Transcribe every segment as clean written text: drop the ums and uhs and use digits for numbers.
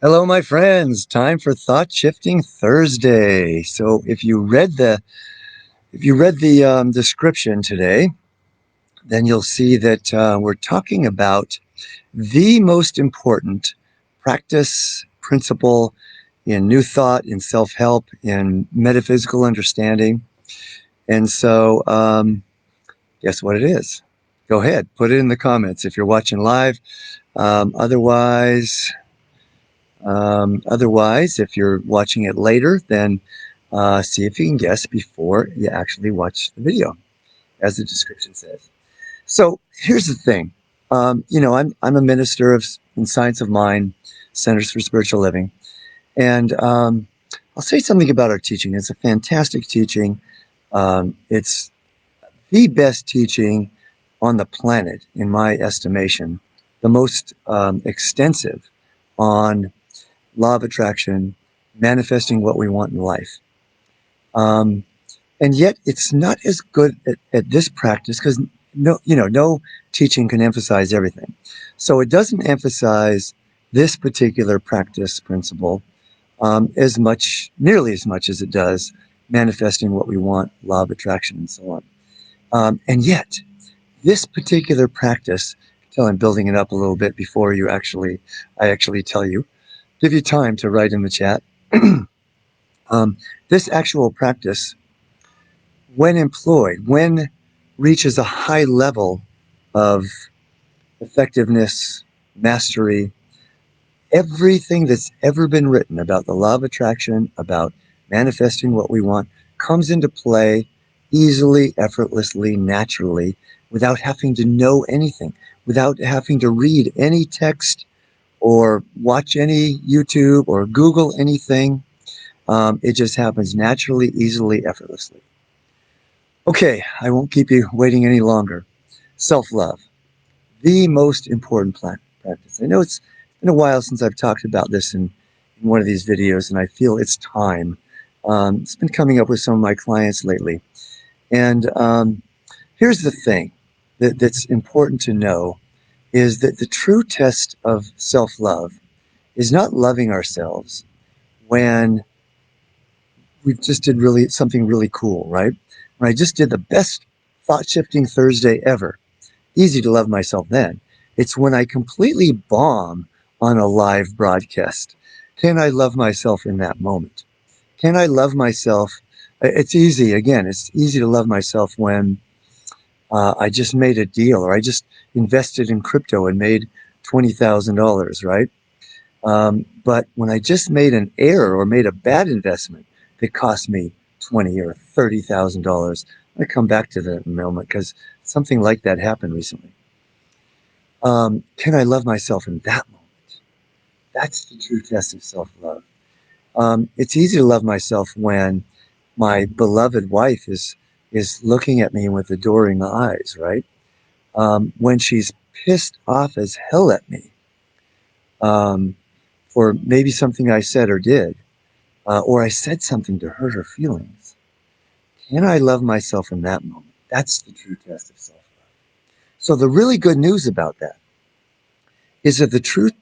Hello, my friends. Time for Thought Shifting Thursday. So, if you read the description today, then you'll see that we're talking about the most important practice principle in New Thought, in self-help, in metaphysical understanding. And so, guess what it is? Go ahead, put it in the comments if you're watching live. Um, otherwise, otherwise, if you're watching it later, then see if you can guess before you actually watch the video, as the description says. So here's the thing. I'm a minister of in Science of Mind, Centers for Spiritual Living, and I'll say something about our teaching. It's a fantastic teaching. It's the best teaching on the planet, in my estimation, the most extensive on law of attraction, manifesting what we want in life. Um, and yet it's not as good at this practice because no teaching can emphasize everything. So it doesn't emphasize this particular practice principle nearly as much as it does manifesting what we want, law of attraction, and so on. And yet, this particular practice, until I'm building it up a little bit before I actually tell you, give you time to write in the chat. um, this actual practice, when employed, when reaches a high level of effectiveness, mastery, everything that's ever been written about the law of attraction, about manifesting what we want, comes into play easily, effortlessly, naturally, without having to know anything, without having to read any text or watch any YouTube or Google anything. It just happens naturally, easily, effortlessly. Okay, I won't keep you waiting any longer. Self-love, the most important practice. I know it's been a while since I've talked about this in one of these videos, and I feel it's time. It's been coming up with some of my clients lately. And here's the thing that's important to know is that the true test of self-love is not loving ourselves when we just did really something really cool, right? When I just did the best thought shifting Thursday ever. Easy to love myself then. It's when I completely bomb on a live broadcast. Can I love myself in that moment? Can I love myself? It's easy, again, it's easy to love myself when I just made a deal or I just invested in crypto and made $20,000, right? But when I just made an error or made a bad investment that cost me $20,000 or $30,000, I come back to that moment because something like that happened recently. Can I love myself in that moment? That's the true test of self-love. It's easy to love myself when my beloved wife is looking at me with adoring eyes, right? When she's pissed off as hell at me um, for maybe something I said or did, or I said something to hurt her feelings. Can I love myself in that moment? That's the true test of self-love. So the really good news about that is that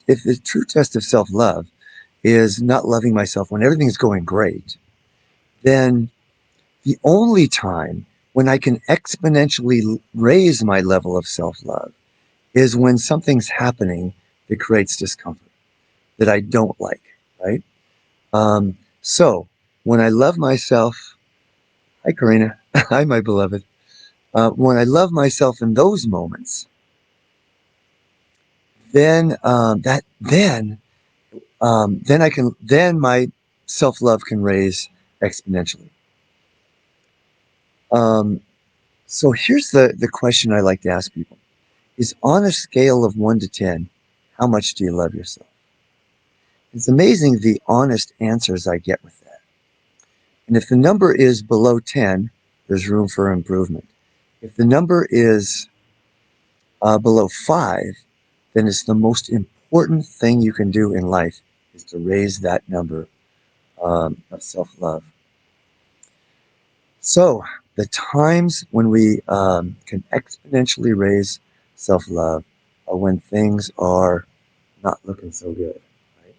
if the true test of self-love is not loving myself when everything's going great, then the only time when I can exponentially raise my level of self-love is when something's happening that creates discomfort that I don't like, right? So when I love myself, hi Karina, hi my beloved. When I love myself in those moments, then then my self-love can raise exponentially. Um, so here's the question I like to ask people is on a scale of 1 to 10, how much do you love yourself? It's amazing the honest answers I get with that. And if the number is below 10, there's room for improvement. If the number is below 5, then it's the most important thing you can do in life is to raise that number of self-love. So the times when we can exponentially raise self-love are when things are not looking so good, right?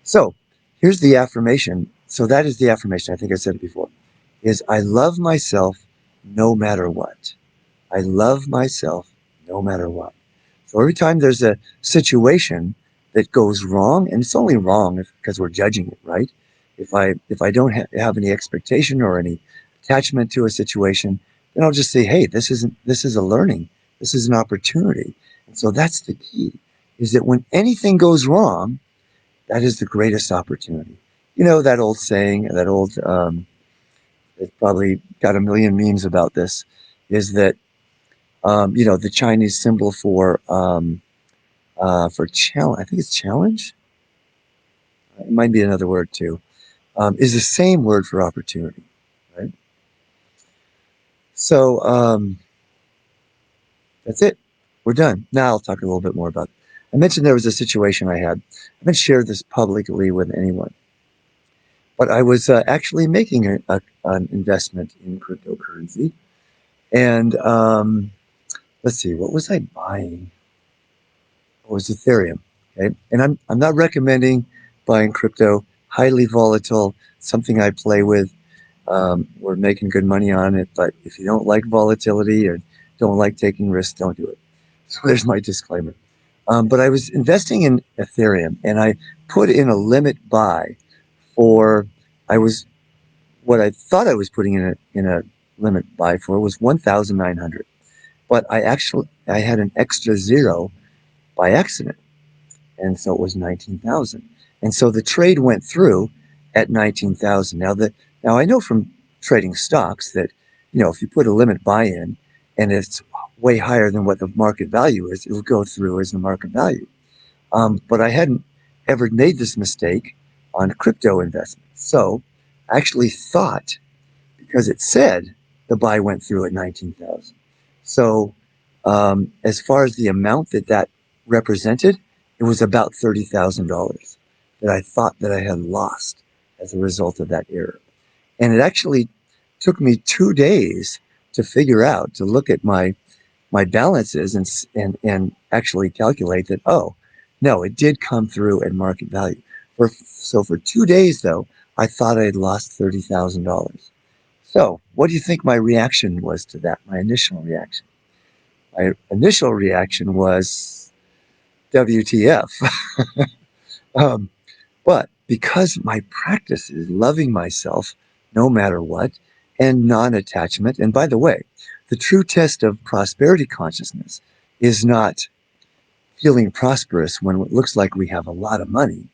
So here's the affirmation. So that is the affirmation. I think I said it before. Is I love myself no matter what. I love myself no matter what. So every time there's a situation that goes wrong, and it's only wrong because we're judging it, right? If I don't have any expectation or any attachment to a situation, then I'll just say, hey, this is a learning, this is an opportunity. And so that's the key, is that when anything goes wrong, that is the greatest opportunity. You know that old saying, that old it's probably got a million memes about this, is that the Chinese symbol for challenge, I think it's challenge. It might be another word too. Is the same word for opportunity, right? So that's it. We're done. Now I'll talk a little bit more about it. I mentioned there was a situation I had. I haven't shared this publicly with anyone, but I was actually making an investment in cryptocurrency. And let's see, what was I buying? It was Ethereum. Okay, and I'm not recommending buying crypto. Highly volatile. Something I play with. We're making good money on it, but if you don't like volatility or don't like taking risks, don't do it. So there's my disclaimer. But I was investing in Ethereum, and I put in a limit buy for. I was what I thought I was putting in a limit buy for was 1,900, but I had an extra zero by accident, and so it was 19,000. And so the trade went through at 19,000. Now I know from trading stocks that if you put a limit buy in and it's way higher than what the market value is, it'll go through as the market value. But I hadn't ever made this mistake on crypto investments. So I actually thought, because it said the buy went through at 19,000. So as far as the amount that represented, it was about $30,000 that I thought that I had lost as a result of that error. And it actually took me 2 days to figure out, to look at my balances and actually calculate that, oh, no, it did come through at market value. So for 2 days, though, I thought I had lost $30,000. So what do you think my reaction was to that, my initial reaction? My initial reaction was WTF. um, but because my practice is loving myself no matter what and non attachment, and by the way, the true test of prosperity consciousness is not feeling prosperous when it looks like we have a lot of money.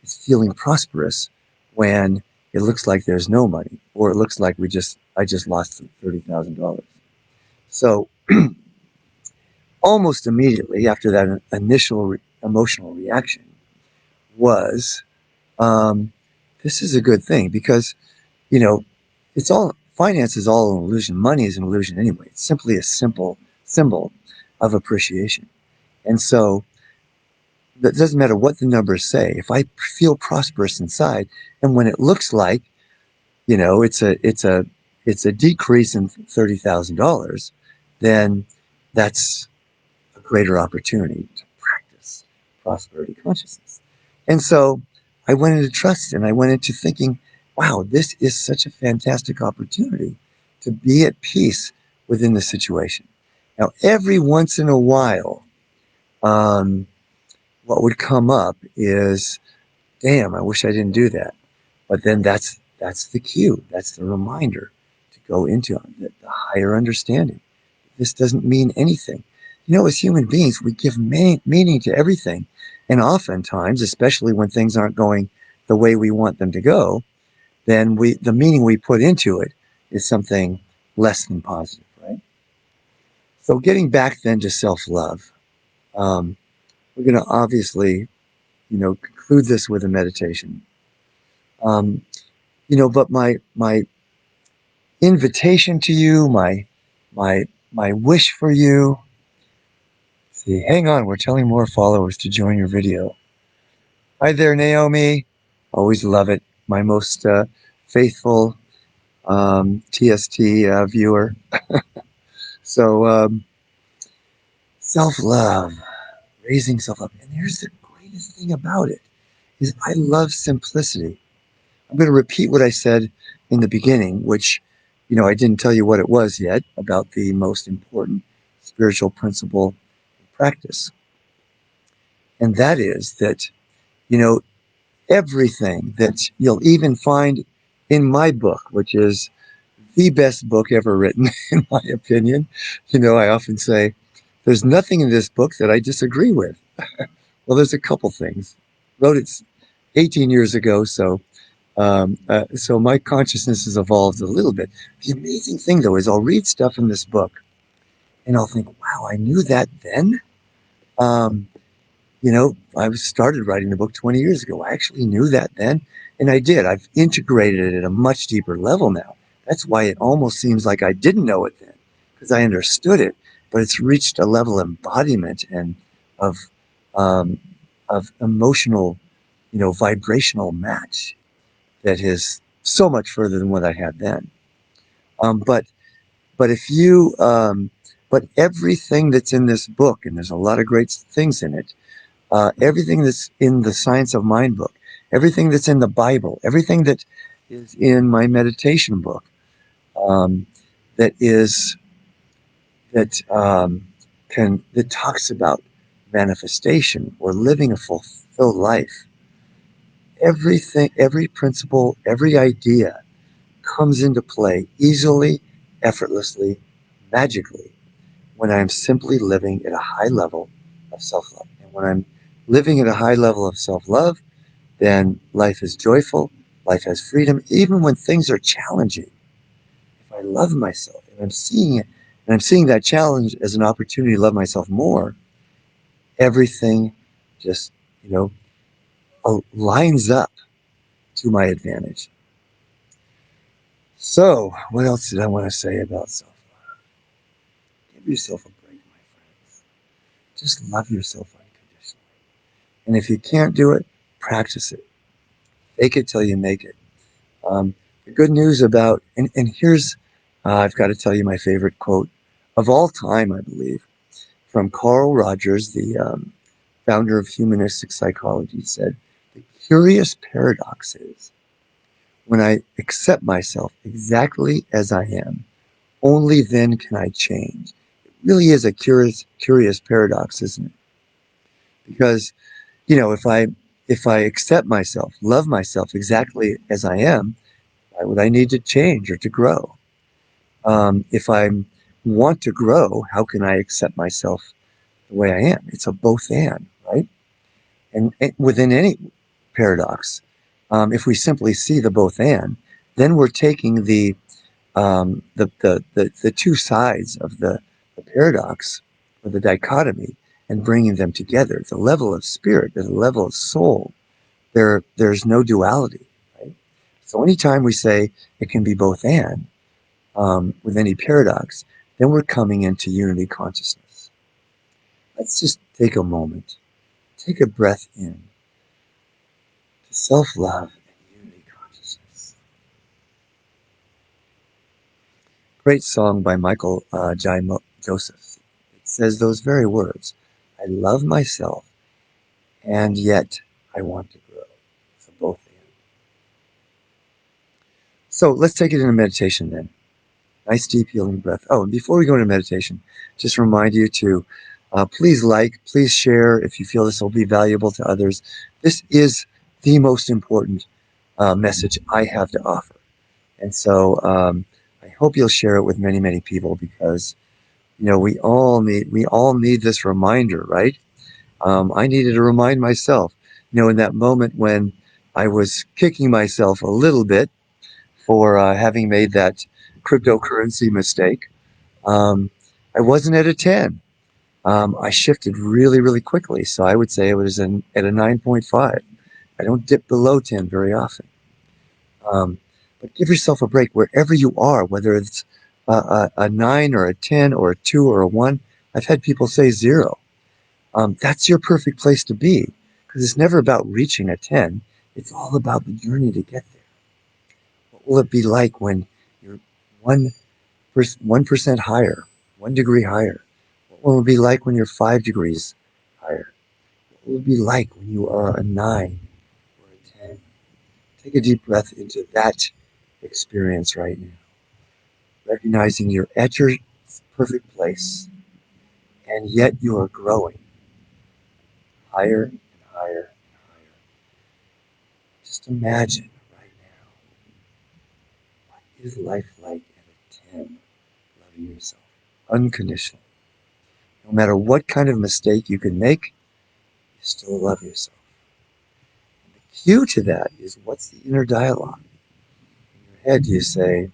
It's feeling prosperous when it looks like there's no money, or it looks like I just lost $30,000. So almost immediately after that initial emotional reaction was, um, this is a good thing, because you know it's all, finance is all an illusion. Money is an illusion anyway. It's simply a simple symbol of appreciation. And so it doesn't matter what the numbers say. If I feel prosperous inside, and when it looks like it's a decrease in $30,000, then that's a greater opportunity to practice prosperity consciousness. And so I went into trust, and I went into thinking, wow, this is such a fantastic opportunity to be at peace within the situation. Now, every once in a while, um, what would come up is, damn, I wish I didn't do that. But then that's the cue, that's the reminder to go into the higher understanding. This doesn't mean anything. As human beings, we give meaning to everything. And oftentimes, especially when things aren't going the way we want them to go, then the meaning we put into it is something less than positive, right? So getting back then to self-love, um, we're going to obviously, conclude this with a meditation. Um, but my invitation to you, my wish for you. See, hang on, we're telling more followers to join your video. Hi there, Naomi. Always love it. My most faithful TST viewer. So, self love, raising self love. And here's the greatest thing about it, is I love simplicity. I'm going to repeat what I said in the beginning, which, I didn't tell you what it was yet about the most important spiritual principle and practice. And that is that, you know, everything that you'll even find in my book, which is the best book ever written, in my opinion. I often say, there's nothing in this book that I disagree with. Well, there's a couple things. Wrote it 18 years ago, so my consciousness has evolved a little bit. The amazing thing, though, is I'll read stuff in this book, and I'll think, wow, I knew that then. Um, I started writing the book 20 years ago. I actually knew that then, and I did. I've integrated it at a much deeper level now. That's why it almost seems like I didn't know it then, because I understood it, but it's reached a level of embodiment and of um, of emotional, vibrational match that is so much further than what I had then. Um, but but if you but everything that's in this book, and there's a lot of great things in it, everything that's in the Science of Mind book, everything that's in the Bible, everything that is in my meditation book, um, that is that that talks about manifestation or living a fulfilled life. Everything, every principle, every idea comes into play easily, effortlessly, magically when I'm simply living at a high level of self love. And when I'm living at a high level of self love, then life is joyful, life has freedom, even when things are challenging. If I love myself and I'm seeing it, and I'm seeing that challenge as an opportunity to love myself more, everything just, you know, lines up to my advantage. So, what else did I want to say about self love? Give yourself a break, my friends. Just love yourself unconditionally. And if you can't do it, practice it. Fake it till you make it. The good news about, and here's, I've got to tell you my favorite quote of all time, I believe, from Carl Rogers, the founder of humanistic psychology, said, the curious paradox is when I accept myself exactly as I am, only then can I change. It really is a curious paradox, isn't it? Because, if I accept myself, love myself exactly as I am, why would I need to change or to grow? If I want to grow, how can I accept myself the way I am? It's a both and, right? And within any paradox, if we simply see the both and, then we're taking the two sides of the paradox or the dichotomy and bringing them together. The level of spirit, the level of soul, there's no duality, right? So anytime we say it can be both and, with any paradox, then we're coming into unity consciousness. Let's just take a moment, take a breath in to self love and unity consciousness. Great song by Michael Joseph. It says those very words. I love myself, and yet I want to grow. So both and. So let's take it into meditation then. Nice deep healing breath. Oh, and before we go into meditation, just remind you to please like, please share if you feel this will be valuable to others. This is the most important message I have to offer. And so I hope you'll share it with many, many people because we all need this reminder, right? I needed to remind myself, in that moment when I was kicking myself a little bit for having made that cryptocurrency mistake. Um, I wasn't at a 10. I shifted really, really quickly. So I would say it was at a 9.5. I don't dip below 10 very often. Um, but give yourself a break wherever you are, whether it's a 9 or a 10 or a 2 or a 1. I've had people say 0. That's your perfect place to be because it's never about reaching a 10. It's all about the journey to get there. What will it be like when you're one 1% higher, 1 degree higher? What will it be like when you're 5 degrees higher? What will it be like when you are a 9? Take a deep breath into that experience right now, recognizing you're at your perfect place, and yet you are growing higher and higher and higher. Just imagine right now, what is life like at a 10, loving yourself unconditionally. No matter what kind of mistake you can make, you still love yourself. And the cue to that is, what's the inner dialogue? In your head, do you say, you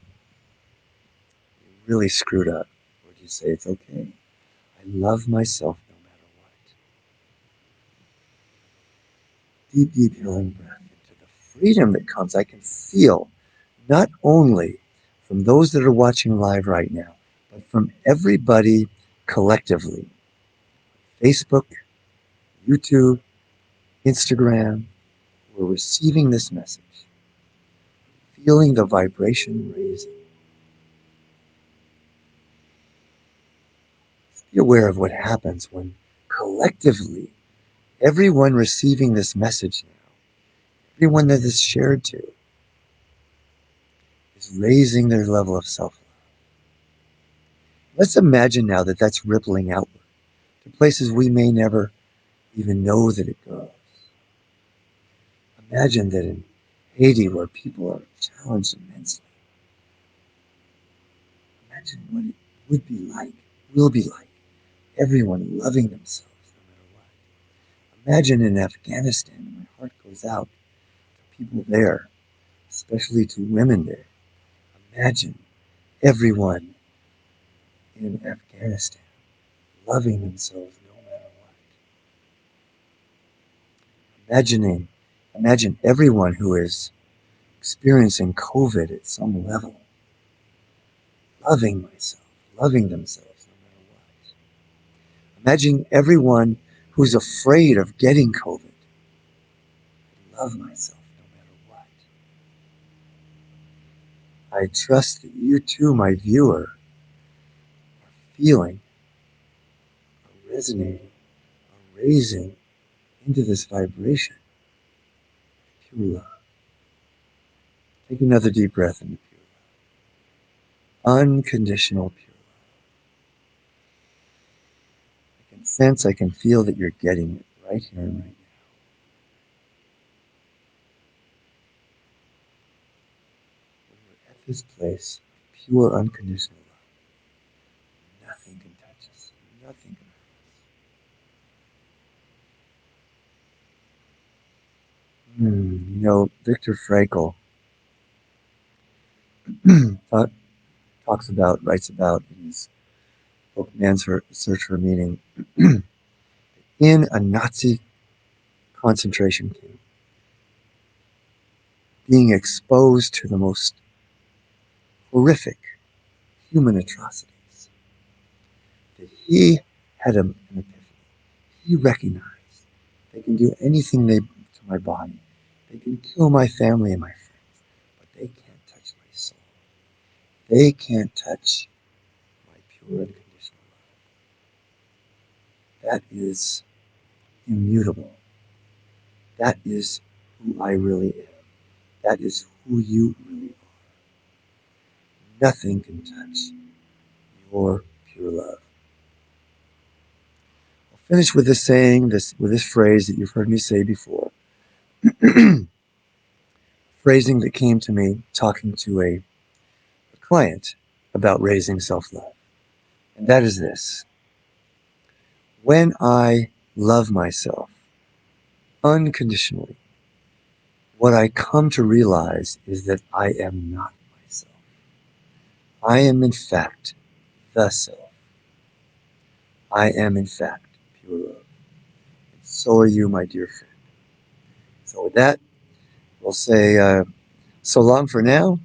really screwed up? Or do you say, it's okay? I love myself no matter what. Deep, deep healing breath into the freedom that comes. I can feel not only from those that are watching live right now, but from everybody collectively. Facebook, YouTube, Instagram, we're receiving this message, feeling the vibration raising. Be aware of what happens when collectively, everyone receiving this message now, everyone that is shared to, is raising their level of self-love. Let's imagine now that that's rippling outward to places we may never even know that it goes. Imagine that in Haiti, where people are challenged immensely, imagine what it would be like, will be like, everyone loving themselves no matter what. Imagine in Afghanistan, my heart goes out to people there, especially to women there. Imagine everyone in Afghanistan loving themselves no matter what. Imagine everyone who is experiencing COVID at some level, loving myself, loving themselves no matter what. Imagine everyone who's afraid of getting COVID. I love myself no matter what. I trust that you too, my viewer, are feeling, are resonating, are raising into this vibration. Pure love. Take another deep breath into pure love. Unconditional pure love. I can sense, I can feel that you're getting it right here and right now. We're at this place of pure unconditional love. Nothing can touch us. Nothing can hurt us. Viktor Frankl writes about in his book Man's Search for Meaning, in a Nazi concentration camp, being exposed to the most horrific human atrocities, that he had an epiphany. He recognized they can do anything to my body. They can kill my family and my friends, but they can't touch my soul. They can't touch my pure unconditional love. That is immutable. That is who I really am. That is who you really are. Nothing can touch your pure love. I'll finish with this saying, with this phrase that you've heard me say before. Phrasing that came to me talking to a client about raising self-love. And that is this: when I love myself unconditionally, what I come to realize is that I am not myself. I am in fact the self. I am in fact pure love. And so are you, my dear friend. So with that, we'll say so long for now.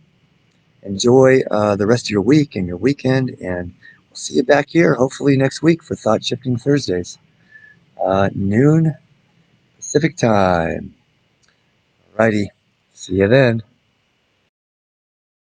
Enjoy the rest of your week and your weekend, and we'll see you back here hopefully next week for Thought Shifting Thursdays, noon Pacific time. Alrighty, see you then.